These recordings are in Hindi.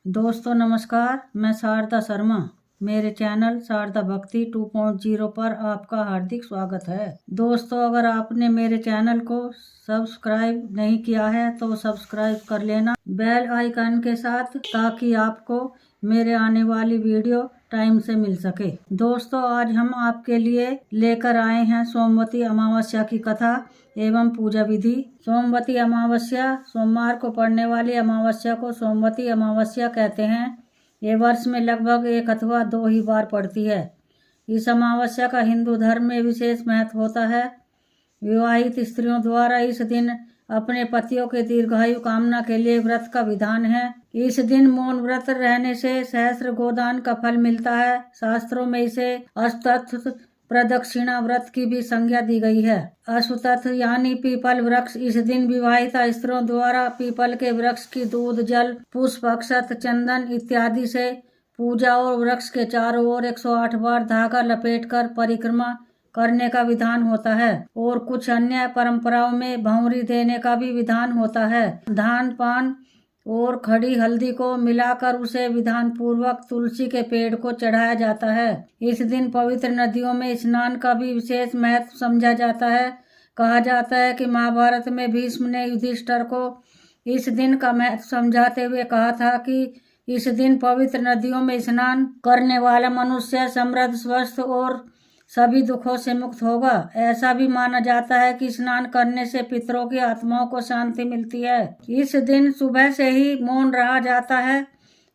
दोस्तों नमस्कार, मैं शारदा शर्मा। मेरे चैनल शारदा भक्ति 2.0 पर आपका हार्दिक स्वागत है। दोस्तों, अगर आपने मेरे चैनल को सब्सक्राइब नहीं किया है तो सब्सक्राइब कर लेना बेल आइकन के साथ, ताकि आपको मेरे आने वाली वीडियो टाइम से मिल सके। दोस्तों, आज हम आपके लिए लेकर आए हैं सोमवती अमावस्या की कथा एवं पूजा विधि। सोमवती अमावस्या सोमवार को पड़ने वाली अमावस्या को सोमवती अमावस्या कहते हैं। ये वर्ष में लगभग 1 अथवा 2 ही बार पड़ती है। इस अमावस्या का हिंदू धर्म में विशेष महत्व होता है। विवाहित स्त्रियों द्वारा इस दिन अपने पतियों के दीर्घायु कामना के लिए व्रत का विधान है। इस दिन मौन व्रत रहने से सहस्त्र गोदान का फल मिलता है। शास्त्रों में इसे अश्वत्थ प्रदक्षिणा व्रत की भी संज्ञा दी गई है। अश्वत्थ यानी पीपल वृक्ष। इस दिन विवाहित स्त्रियों द्वारा पीपल के वृक्ष की दूध, जल, पुष्प, अक्षत, चंदन इत्यादि से पूजा और वृक्ष के चारों ओर 108 बार धागा लपेटकर परिक्रमा करने का विधान होता है। और कुछ अन्य परंपराओं में भंवरी देने का भी विधान होता है। धान, पान और खड़ी हल्दी को मिलाकर उसे विधान पूर्वक तुलसी के पेड़ को चढ़ाया जाता है। इस दिन पवित्र नदियों में स्नान का भी विशेष महत्व समझा जाता है। कहा जाता है कि महाभारत में भीष्म ने युधिष्ठिर को इस दिन का महत्व समझाते हुए कहा था कि इस दिन पवित्र नदियों में स्नान करने वाला मनुष्य समृद्ध, स्वस्थ और सभी दुखों से मुक्त होगा। ऐसा भी माना जाता है कि स्नान करने से पितरों की आत्माओं को शांति मिलती है। इस दिन सुबह से ही मौन रहा जाता है।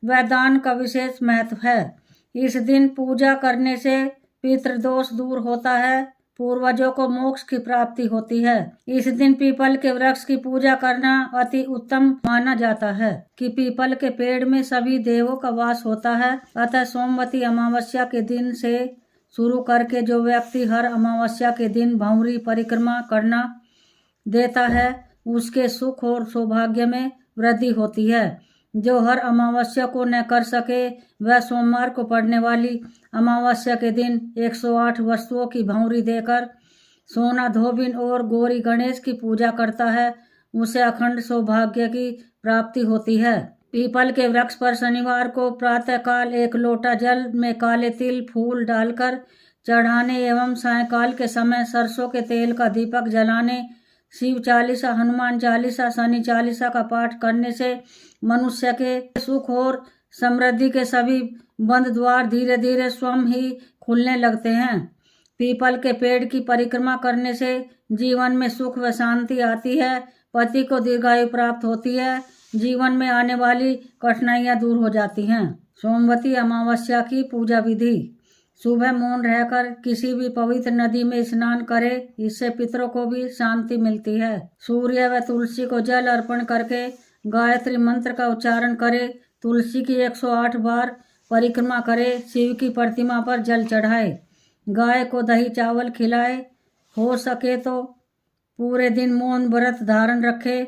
वह दान का विशेष महत्व है। इस दिन पूजा करने से पितृदोष दूर होता है, पूर्वजों को मोक्ष की प्राप्ति होती है। इस दिन पीपल के वृक्ष की पूजा करना अति उत्तम माना जाता है कि पीपल के पेड़ में सभी देवों का वास होता है। अतः सोमवती अमावस्या के दिन से शुरू करके जो व्यक्ति हर अमावस्या के दिन भंवरी परिक्रमा करना देता है, उसके सुख और सौभाग्य में वृद्धि होती है। जो हर अमावस्या को न कर सके, वह सोमवार को पड़ने वाली अमावस्या के दिन 108 वस्तुओं की भंवरी देकर सोना, धोबिन और गौरी गणेश की पूजा करता है, उसे अखंड सौभाग्य की प्राप्ति होती है। पीपल के वृक्ष पर शनिवार को प्रातःकाल 1 लोटा जल में काले तिल, फूल डालकर चढ़ाने एवं सायंकाल के समय सरसों के तेल का दीपक जलाने, शिव चालीसा, हनुमान चालीसा, शनि चालीसा का पाठ करने से मनुष्य के सुख और समृद्धि के सभी बंद द्वार धीरे धीरे स्वयं ही खुलने लगते हैं। पीपल के पेड़ की परिक्रमा करने से जीवन में सुख व शांति आती है, पति को दीर्घायु प्राप्त होती है, जीवन में आने वाली कठिनाइयां दूर हो जाती हैं। सोमवती अमावस्या की पूजा विधि। सुबह मौन रहकर किसी भी पवित्र नदी में स्नान करे, इससे पितरों को भी शांति मिलती है। सूर्य व तुलसी को जल अर्पण करके गायत्री मंत्र का उच्चारण करे, तुलसी की 108 बार परिक्रमा करे, शिव की प्रतिमा पर जल चढ़ाए, गाय को दही चावल खिलाए, हो सके तो पूरे दिन मौन व्रत धारण रखे,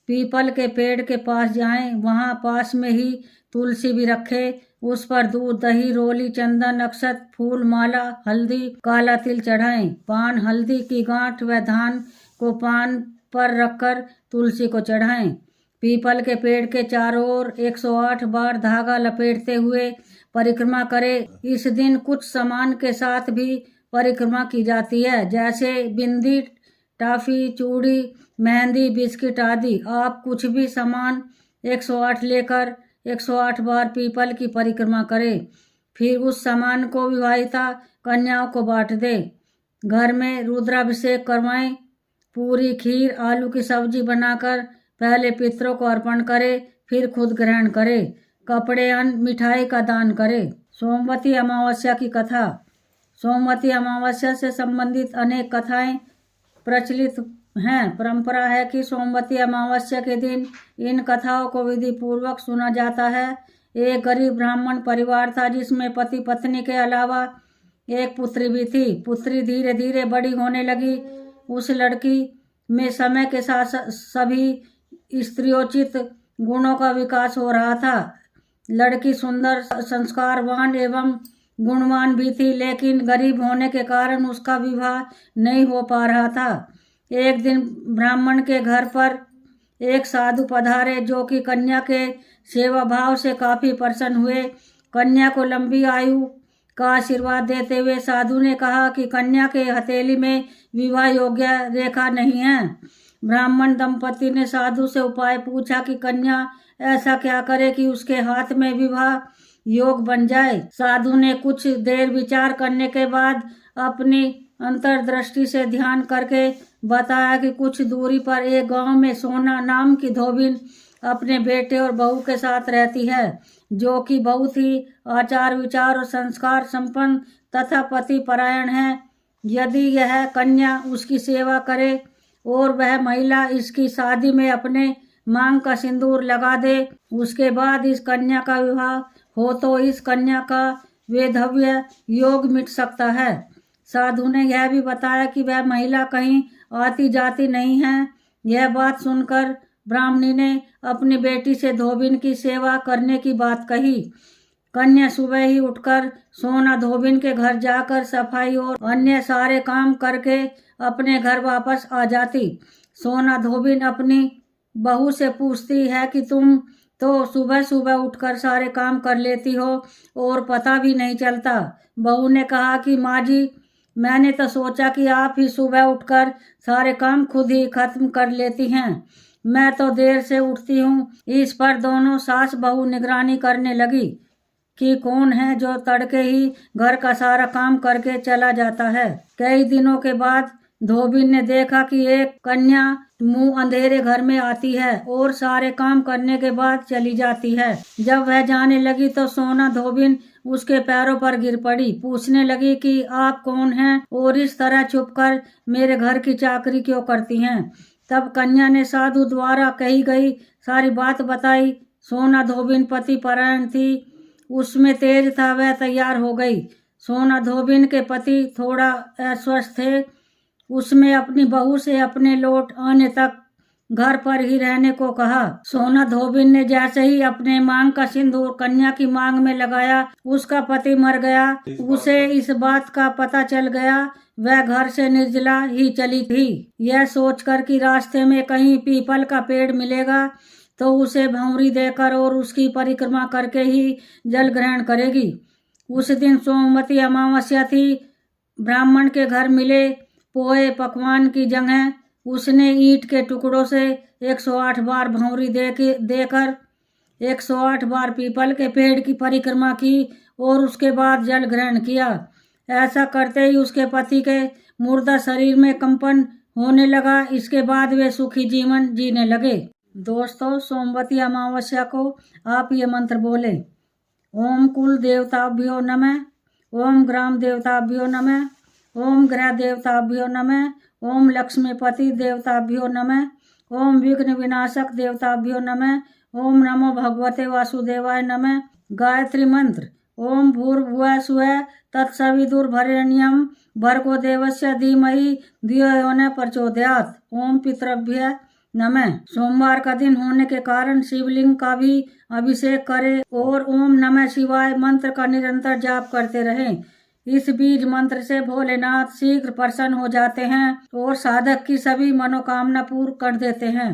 पीपल के पेड़ के पास जाएं, वहां पास में ही तुलसी भी रखे, उस पर दूध, दही, रोली, चंदन, अक्षत, फूल, माला, हल्दी, काला तिल चढ़ाएं। पान, हल्दी की गांठ व धान को पान पर रखकर तुलसी को चढ़ाएं। पीपल के पेड़ के चारों ओर 108 बार धागा लपेटते हुए परिक्रमा करें। इस दिन कुछ सामान के साथ भी परिक्रमा की जाती है, जैसे बिंदी, टॉफी, चूड़ी, मेहंदी, बिस्किट आदि। आप कुछ भी सामान 108 लेकर 108 बार पीपल की परिक्रमा करें। फिर उस सामान को विवाहिता कन्याओं को बांट दें। घर में रुद्राभिषेक करवाएं। पूरी, खीर, आलू की सब्जी बनाकर पहले पितरों को अर्पण करें, फिर खुद ग्रहण करें। कपड़े, अन्न, मिठाई का दान करें। सोमवती अमावस्या की कथा। सोमवती अमावस्या से संबंधित अनेक कथाएं प्रचलित हैं। परंपरा है कि सोमवती अमावस्या के दिन इन कथाओं को विधि पूर्वक सुना जाता है। एक गरीब ब्राह्मण परिवार था, जिसमें पति पत्नी के अलावा एक पुत्री भी थी। पुत्री धीरे धीरे बड़ी होने लगी। उस लड़की में समय के साथ सभी स्त्रियोचित गुणों का विकास हो रहा था। लड़की सुंदर, संस्कारवान एवं गुणवान भी थी, लेकिन गरीब होने के कारण उसका विवाह नहीं हो पा रहा था। एक दिन ब्राह्मण के घर पर एक साधु पधारे, जो कि कन्या के सेवा भाव से काफी प्रसन्न हुए। कन्या को लंबी आयु का आशीर्वाद देते हुए साधु ने कहा कि कन्या के हथेली में विवाह योग्य रेखा नहीं है। ब्राह्मण दंपति ने साधु से उपाय पूछा कि कन्या ऐसा क्या करे कि उसके हाथ में विवाह योग बन जाए। साधु ने कुछ देर विचार करने के बाद अपनी अंतर्दृष्टि से ध्यान करके बताया कि कुछ दूरी पर एक गांव में सोना नाम की धोबिन अपने बेटे और बहू के साथ रहती है, जो कि बहुत ही आचार विचार और संस्कार संपन्न तथा पति परायण है। यदि यह कन्या उसकी सेवा करे और वह महिला इसकी शादी में अपने मांग का सिंदूर लगा दे, उसके बाद इस कन्या का विवाह हो तो इस कन्या का वैधव्य योग मिट सकता है। साधु ने यह भी बताया कि वह महिला कहीं आती जाती नहीं है। यह बात सुनकर ब्राह्मणी ने अपनी बेटी से धोबिन की सेवा करने की बात कही। कन्या सुबह ही उठकर सोना धोबिन के घर जाकर सफाई और अन्य सारे काम करके अपने घर वापस आ जाती। सोना धोबिन अपनी बहू से पूछती है कि तुम तो सुबह सुबह उठकर सारे काम कर लेती हो और पता भी नहीं चलता। बहू ने कहा कि माँ जी, मैंने तो सोचा कि आप ही सुबह उठकर सारे काम खुद ही खत्म कर लेती हैं। मैं तो देर से उठती हूँ। इस पर दोनों सास बहू निगरानी करने लगी कि कौन है जो तड़के ही घर का सारा काम करके चला जाता है। कई दिनों के बाद धोबिन ने देखा कि एक कन्या मुंह अंधेरे घर में आती है और सारे काम करने के बाद चली जाती है। जब वह जाने लगी तो सोना धोबिन उसके पैरों पर गिर पड़ी। पूछने लगी कि आप कौन हैं और इस तरह छुपकर मेरे घर की चाकरी क्यों करती हैं। तब कन्या ने साधु द्वारा कही गई सारी बात बताई। सोना धोबिन पति परायण थी, उसमें तेज था, वह तैयार हो गई। सोना धोबिन के पति थोड़ा अस्वस्थ थे। उसमें अपनी बहू से अपने लौट आने तक घर पर ही रहने को कहा। सोना धोबिन ने जैसे ही अपने मांग का सिंदूर कन्या की मांग में लगाया, उसका पति मर गया। उसे इस बात का पता चल गया। वह घर से निर्जला ही चली थी। यह सोचकर कि रास्ते में कहीं पीपल का पेड़ मिलेगा तो उसे भंवरी देकर और उसकी परिक्रमा करके ही जल ग्रहण करेगी। उस दिन सोमवती अमावस्या थी। ब्राह्मण के घर मिले पोहे पकवान की जगह उसने ईंट के टुकड़ों से 108 बार भंवरी देकर 108 बार पीपल के पेड़ की परिक्रमा की और उसके बाद जल ग्रहण किया। ऐसा करते ही उसके पति के मुर्दा शरीर में कंपन होने लगा। इसके बाद वे सुखी जीवन जीने लगे। दोस्तों, सोमवती अमावस्या को आप ये मंत्र बोले, ओम कुल देवताभ्यो नमः, ओम ग्राम देवताभ्यो नमः, ओम ग्रह देवताभ्यो नमः, ओम लक्ष्मीपति देवताभ्यो नमः, ओम विघ्न विनाशक देवताभ्यो नमः, ओम नमो भगवते वासुदेवाय नमः। गायत्री मंत्र, ओम भूर्भुवः स्वः तत्सवितुर्वरेण्यं भर्गो देवस्य धीमहि धियो यो न प्रचोदयात्। ओम पितृभ्यः नमः। सोमवार का दिन होने के कारण शिवलिंग का भी अभिषेक करें और ओम नमः शिवाय मंत्र का निरंतर जाप करते रहें। इस बीज मंत्र से भोलेनाथ शीघ्र प्रसन्न हो जाते हैं और साधक की सभी मनोकामना पूर्ण कर देते हैं।